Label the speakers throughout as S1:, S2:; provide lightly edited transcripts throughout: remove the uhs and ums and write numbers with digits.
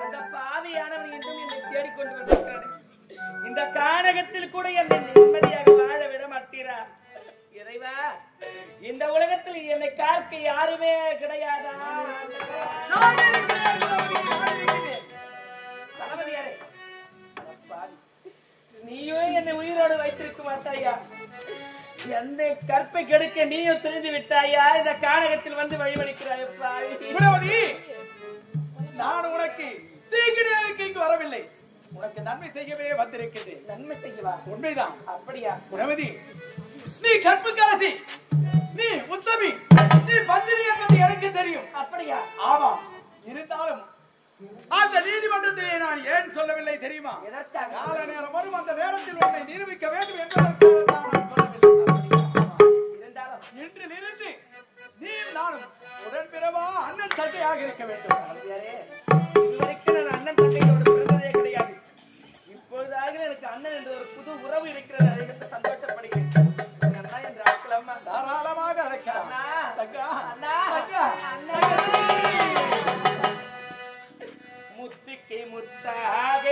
S1: அந்த பாவியானவன் என்றும் என்னை தேடிக்கொண்டு வந்திருக்கிறான். இந்த கானகத்தில் கூட என்னை நிம்மதியாக வாழ விட மாட்டீரா இறைவா? இந்த உலகத்தில் என்னை காக்க யாருமே கிடையாதா? தளபதியாரே, நீயும் என்னை உயிரோடு வைத்திருக்க மாட்டாயா? என்னை கற்பை கெடுக்க நீயும் துணிந்து விட்டாயா? இந்த கானகத்தில் வந்து வழிமறிக்கிறாயப்பா.
S2: நான் உனக்கு தீங்கிடையாருக்கு இங்கு வரவில்லை, உனக்கு நன்மை செய்யவே வந்திருக்கிறது.
S1: நன்மை செய்யவா?
S2: உண்மைதான்.
S1: அப்படியா?
S2: குணவதி, நீ கற்புக்கரசி, நீ உத்தமி, நீ பத்தினி என்பது எனக்கு தெரியும்.
S1: அப்படியா?
S2: ஆமா. இருந்தாலும் அந்த நீதிமன்றத்திலே நான் ஏன் சொல்லவில்லை தெரியுமா?
S1: எதற்காக?
S2: கால நேரம் வரும், அந்த நேரத்தில் உன்னை நிரூபிக்க வேண்டும் என்பதற்காக நான் சொல்லவில்லை.
S1: இருந்தாலும்
S2: இன்றிலிருந்து நீ நானும் உடன்பிறவா அண்ணன் தந்தையாக இருக்க வேண்டும்.
S1: இதுவரைக்கும் நான் அண்ணன் தந்தையோட பிறந்ததே கிடையாது. இப்பொழுதாக எனக்கு அண்ணன் என்ற ஒரு புது உறவு இருக்கிறது. அதை கண்டு சந்தோஷப்படுகிறேன். அண்ணா என்று அழைக்கலாமா?
S2: தாராளமாக அழைக்கலாம்.
S1: அண்ணா, அண்ணா, அண்ணா. முத்துக்கு முத்தாக,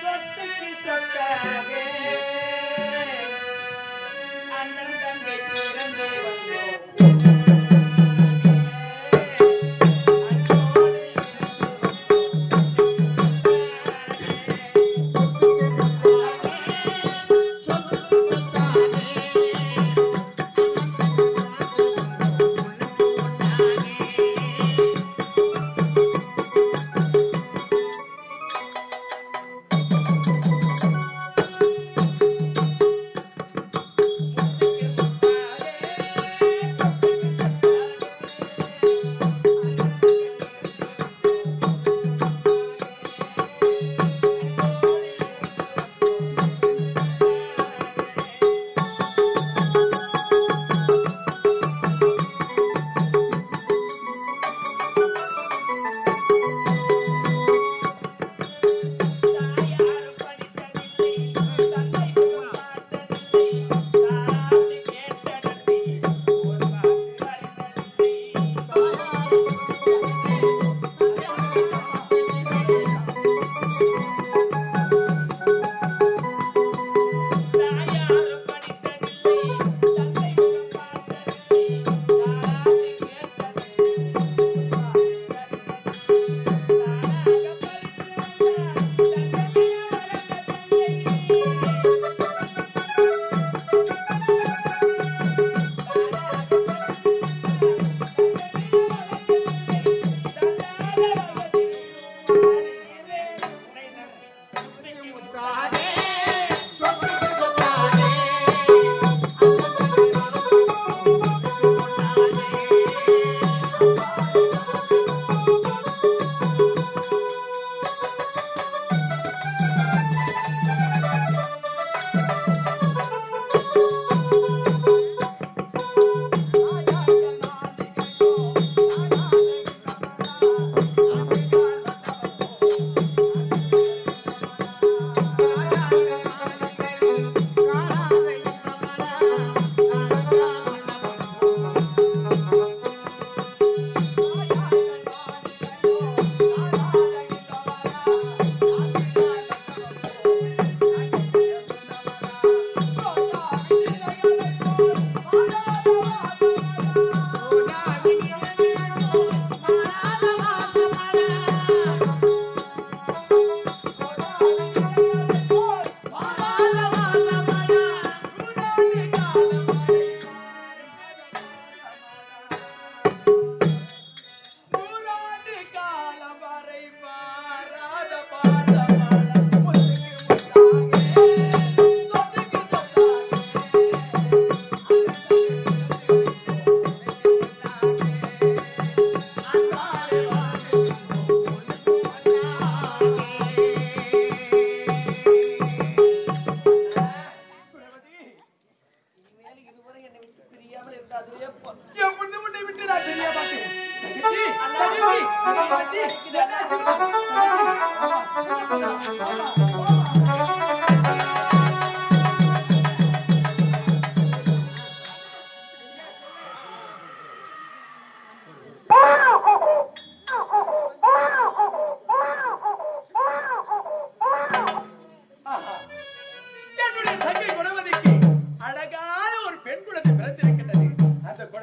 S1: சொத்துக்கு சொத்தாக, அண்ணன் தங்கை பிறந்து வந்தோம்.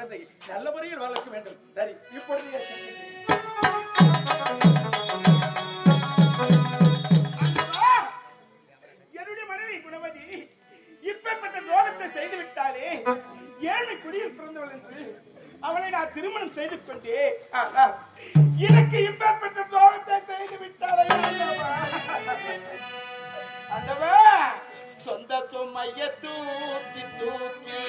S2: குழந்தை நல்ல முறையில் வளர்க்க வேண்டும். சரி, இப்பொழுது
S3: என்னுடைய மனைவி குணவதி இப்பேற்பட்ட துரோகத்தை செய்து விட்டாலே, ஏழை குடியில் பிறந்தவள் என்று அவளை நான் திருமணம் செய்து கொண்டே, எனக்கு இப்பேற்பட்ட துரோகத்தை செய்து விட்டாலே ஆண்டவா, சொந்த சுமைய தூக்கி தூக்கி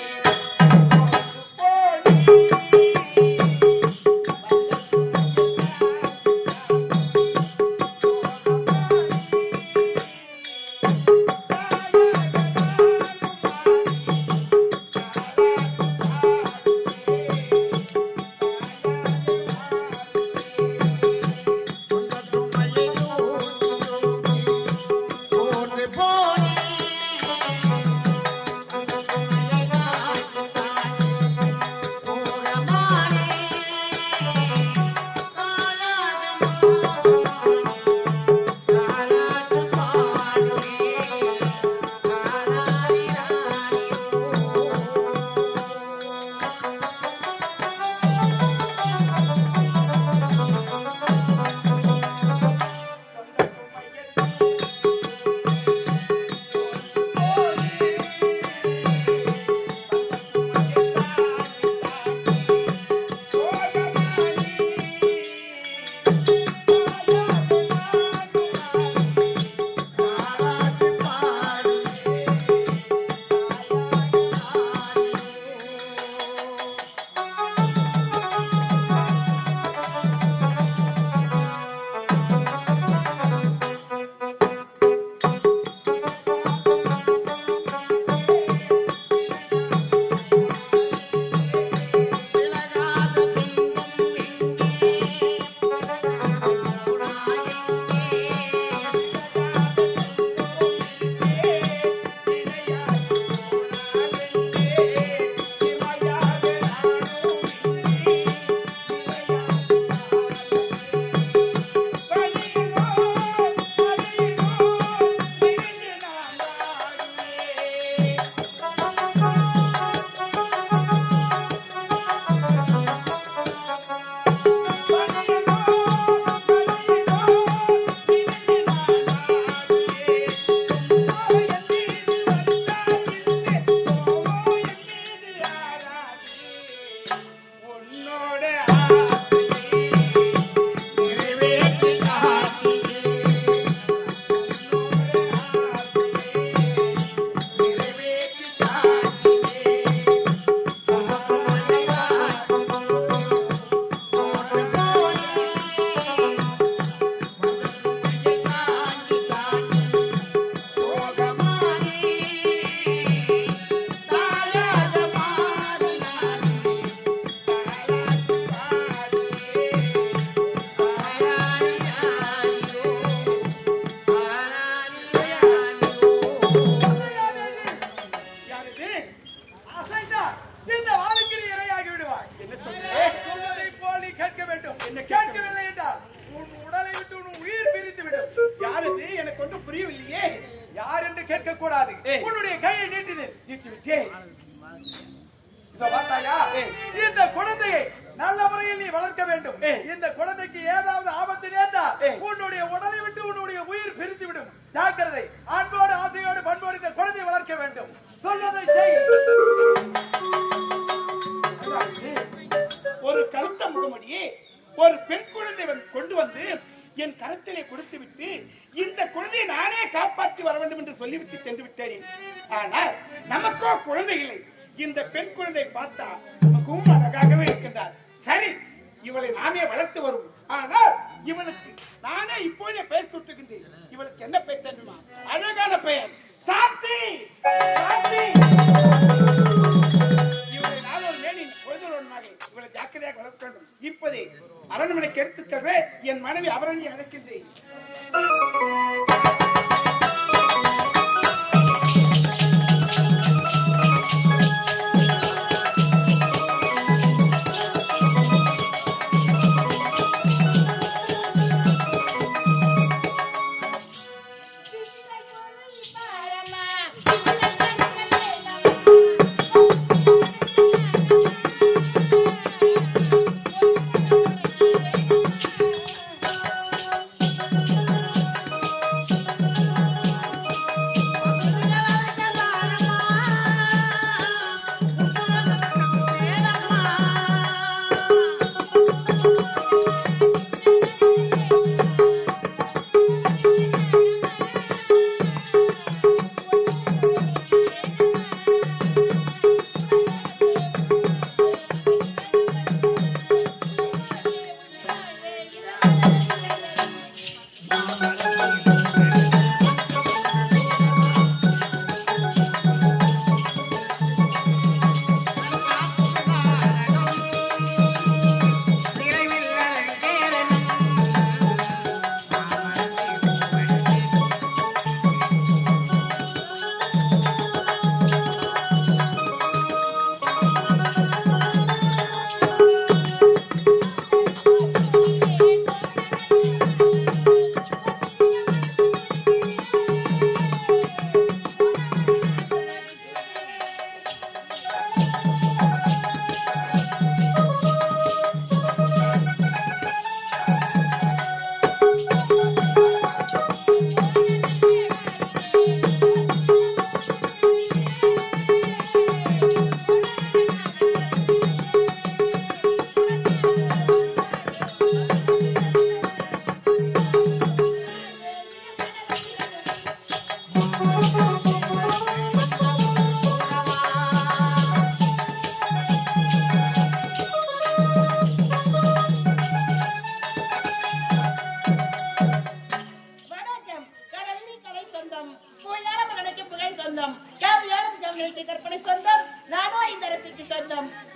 S2: இந்த குழந்தையை நல்ல முறையில் நீ வளர்க்க வேண்டும். இந்த குழந்தைக்கு ஏதாவது ஆபத்து நேர்ந்தால் உன்னுடைய உடலை விட்டு உன்னுடைய உயிர் பிரித்து விடும். ஜாக்கிரதை. அன்போடு ஆசையோடு பண்போடு இந்த குழந்தையை வளர்க்க வேண்டும். சொன்னதை செய்.
S3: ஒரு கருத்த முழுமடியே ஒரு பெண் குழந்தை கொண்டு வந்து என் கரத்திலே கொடுத்து விட்டு இந்த குழந்தையை நானே காப்பாற்றி வர வேண்டும் என்று சொல்லிவிட்டு சென்று விட்டேன். ஆனால் நமக்கோ குழந்தை இல்லை. இந்த பெண் குழந்தை பார்த்தா நமக்கும் அழகாகவே இருக்கின்றார். சரி, இவளை நானே வளர்த்து வரும். ஆனால் இவளுக்கு நானே இப்போதே பெயர் சுட்டுகின்றேன். இவளுக்கு என்ன பெயர் தெரியுமா? அழகான பெயர் சாந்தி. சாந்தி. இவளை நான் ஒரு மேனி பொழுதுமாக இவளை ஜாக்கிரதையாக வளர்க்க வேண்டும். இப்போதே அரண்மனைக்கு எடுத்துச் செல்வேன். என் மனைவி அவரணியை அழைக்கின்றேன்.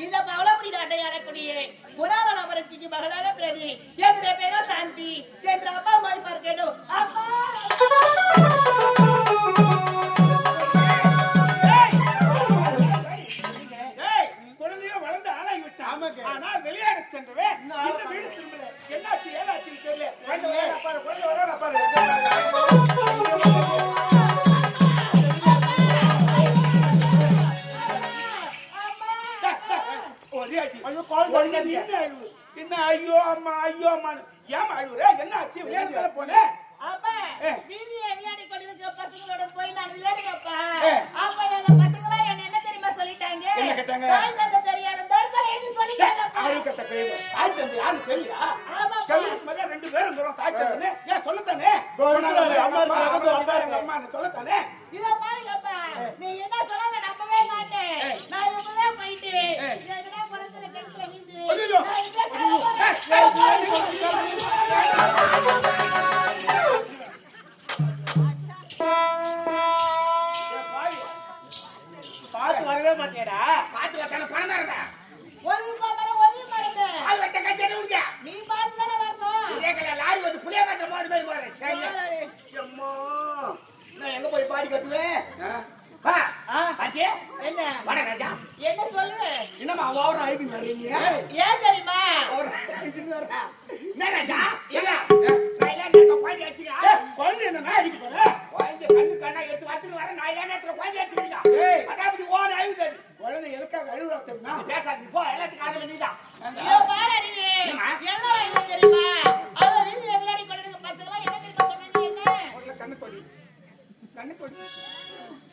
S4: இந்த பவளமுடி நாட்டை ஆளக்கூடிய புராண அமரச்சிக்கு மகளாக பிரதி என்னுடைய பேரோ சாந்தி சென்ற அப்பா அம்மாவை பார்க்கணும். அப்பா
S3: குழந்தையோ வளர்ந்து ஆளாகி விட்டான். ஆனால் விளையாட சென்றவே இந்த வீடு திரும்பல. என்னாச்சு ஏதாச்சுன்னு தெரியல. என்ன ஐயோ அம்மா ஐயோ அம்மா ஏன் அழுவுற? என்ன ஆச்சு? விளையாடுறதுல போன
S4: அப்பா வீதியில விளையாடி கொண்டிருக்க பசங்களோட போய் நான் விளையாடுங்கப்பா. அப்பா எங்க பசங்களா என்ன தெரியுமா சொல்லிட்டாங்க?
S3: என்ன கேட்டாங்க?
S4: தாய் தந்தை தெரியாத தர்தலைன்னு சொல்லிட்டாங்க.
S3: ஆளு கட்ட பேரு தாய் தந்தை யாரு தெரியல? கல்யாணம் மேல 2 பேரும் தூரம் தாய் தந்தை ஏன் சொல்லத்தானே? அம்மா சொல்லத்தானே?
S4: இத பாருங்கப்பா, நீ என்ன சொன்னாலும் நம்பவே மாட்டேன். நான் இப்பவே போயிட்டு எங்கடா குளத்துல கிணத்துல விழுந்து
S3: ஐயோ
S2: பார்த்து வரவே மாட்டேடா.
S3: காத்து வச்சான பணம் தரடா.
S4: ஒதுங்கி பாருங்க.
S3: ஆள் வச்ச கஞ்சே உங்க
S4: நீ பார்த்து தானே வரணும்.
S3: இதேக்கல லாரி வந்து புளிய மாத்திர போற மாதிரி போற. சரியா? அம்மா நான் எங்க போய் பாடி கட்டுவேன்? வா பாட்டி
S4: என்ன
S3: வட ராஜா
S4: என்ன சொல்லுவே?
S3: என்னமா ஓவரா ஐடி வரீங்க?
S4: ஏன் தெரியுமா?
S3: ஓவரா ஐடி வரா. என்ன ராஜா? என்ன நான் பாடி அடிச்சியா? குழந்தை என்ன நான் அடிக்க போறேன்? குழந்தை கண்ணா எடுத்து வாத்துக்கு வர நான் ஏன் நேரத்துல குழந்தை அடிச்சிருக்கா? அதாவது ஓன அழுது. குழந்தை எதுக்காக அழுவுறா தெரியுமா? நீ பேசாத நீ போ எல்லாத்துக்கும் ஆரம்பி நீதான்.
S4: ஐயோ பாரடிவே. எல்லாம் என்ன தெரியுமா? அத வீதியில விளையாடி கொண்டிருக்க பசங்களா என்ன தெரியுமா சொன்னாங்க? என்ன
S3: முதல்ல கண்ணு தொடி.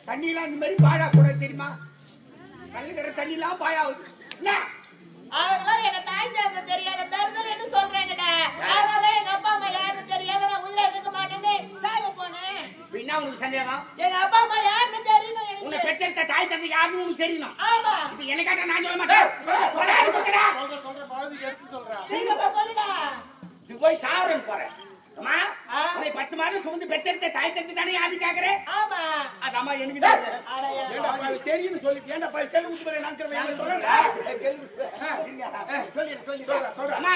S3: தண்ணிலாம் இந்த மாதிரி பாழா கூட தெரியுமா? கல்லுக்கிற தண்ணிலாம் பாழாவுது. என்ன
S4: அவங்களாம் என்ன தாய் தந்தை தெரியாத தருதலைன்னு சொல்றாங்கடா. அதனால எங்க அப்பா அம்மா யாருன்னு தெரியாத நான் உயிரை இருக்க மாட்டேன்னு சாக போனேன்.
S3: என்ன உனக்கு சந்தேகம்?
S4: எங்க அப்பா அம்மா யாருன்னு தெரியணும் எனக்கு.
S3: உன்னை பெற்றெடுத்த தாய் தந்தை யாருன்னு உனக்கு தெரியணும்.
S4: ஆமா
S3: இது என்ன கேட்டா நான் சொல்ல மாட்டேன்.
S2: சொல்ற பாரதிக்கு எடுத்து சொல்றேன்.
S4: நீங்கப்பா சொல்லுடா.
S3: துபாய் சாவரன் போறேன். அம்மா உன்னை 10 மாதம் சுமந்து பெற்றெடுத்த தாய் தந்தை தானே யாருன்னு கேக்குறேன்?
S4: ஆமா
S3: அது அம்மா எனக்கு தான் தெரியும் சொல்லி ஏன்டா பாய் கேள்வி ஊத்துறேன் நான் சொல்றேன். அம்மா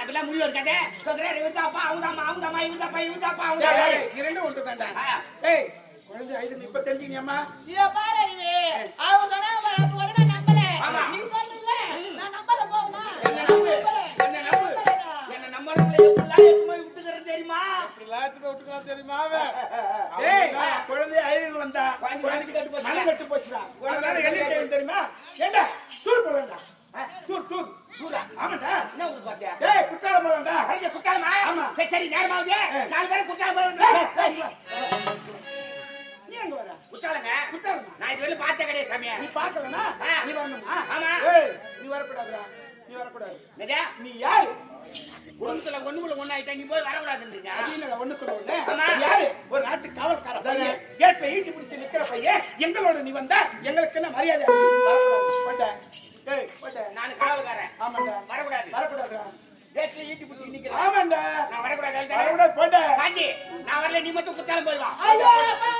S3: அதெல்லாம் முடிவு இருக்காதே. சொல்றேன் இவதாப்பா அவதாம்மா அவதாம்மா இவதாப்பா இவதாப்பா அவங்க இரண்டும் ஒன்று தான்டா. ஏய் குழந்தை ஐது இப்ப தெரிஞ்சீங்கம்மா?
S4: இத பாரடிவே. அவங்க சொன்னாங்க அப்ப உடனே நம்பல. நீ சொல்றல நான் நம்பல போமா.
S3: என்ன நம்பு என்ன நம்பறதுல எப்படிலாம் எப்பமே விட்டுக்கறது தெரியுமா?
S2: எல்லாத்துக்கும் விட்டுக்கலாம் தெரியுமா?
S3: ஏய் குழந்தை ஐது வந்தா குழந்தை கட்டு போச்சு மலை கட்டு போச்சுடா. குழந்தை என்ன தெரியுமா? ஏண்டா டூர் போறடா. டூரா ஆமாடா. என்ன ஊர் பாத்தியா? ஏய் குற்றாலம் போறடா. அங்க குற்றாலமா? ஆமா. சரி நேரமாவுது. 4 பேர் குற்றாலம் போறோம்டா. நீ எங்க வர? குற்றாலங்க. நான் இதுவரை பார்த்த கிடையாது சாமி. நீ பார்க்கலனா? நீ வரணுமா? ஆமா. ஏய் நீ வரக்கூடாதுடா. நீ வரக்கூடாது. நீ யாரு? ஒண்ணுக்குள்ள ஒண்ணு ஆயிட்டா நீ போய் வரக்கூடாதுன்றீங்க. இல்ல ஒண்ணுக்குள்ள ஒண்ணு. யாரு? ஒரு நாட்டு காவல்கார பையன் கேட்ல ஈட்டி பிடிச்சு நிக்கிற பையன் எங்களோட நீ வந்தா எங்களுக்கு என்ன மரியாதை? நான் காவல்காரன். ஆமாண்டா. வரக்கூடாதுடா. கேட்ல ஈட்டி பிடிச்சு நிக்கிறேன். ஆமாண்டா. நான் வரக்கூடாது. போடா. சாந்தி நான் வரல நீ மட்டும் குத்தாலம் போய் வா.
S4: ஐயோ அப்பா.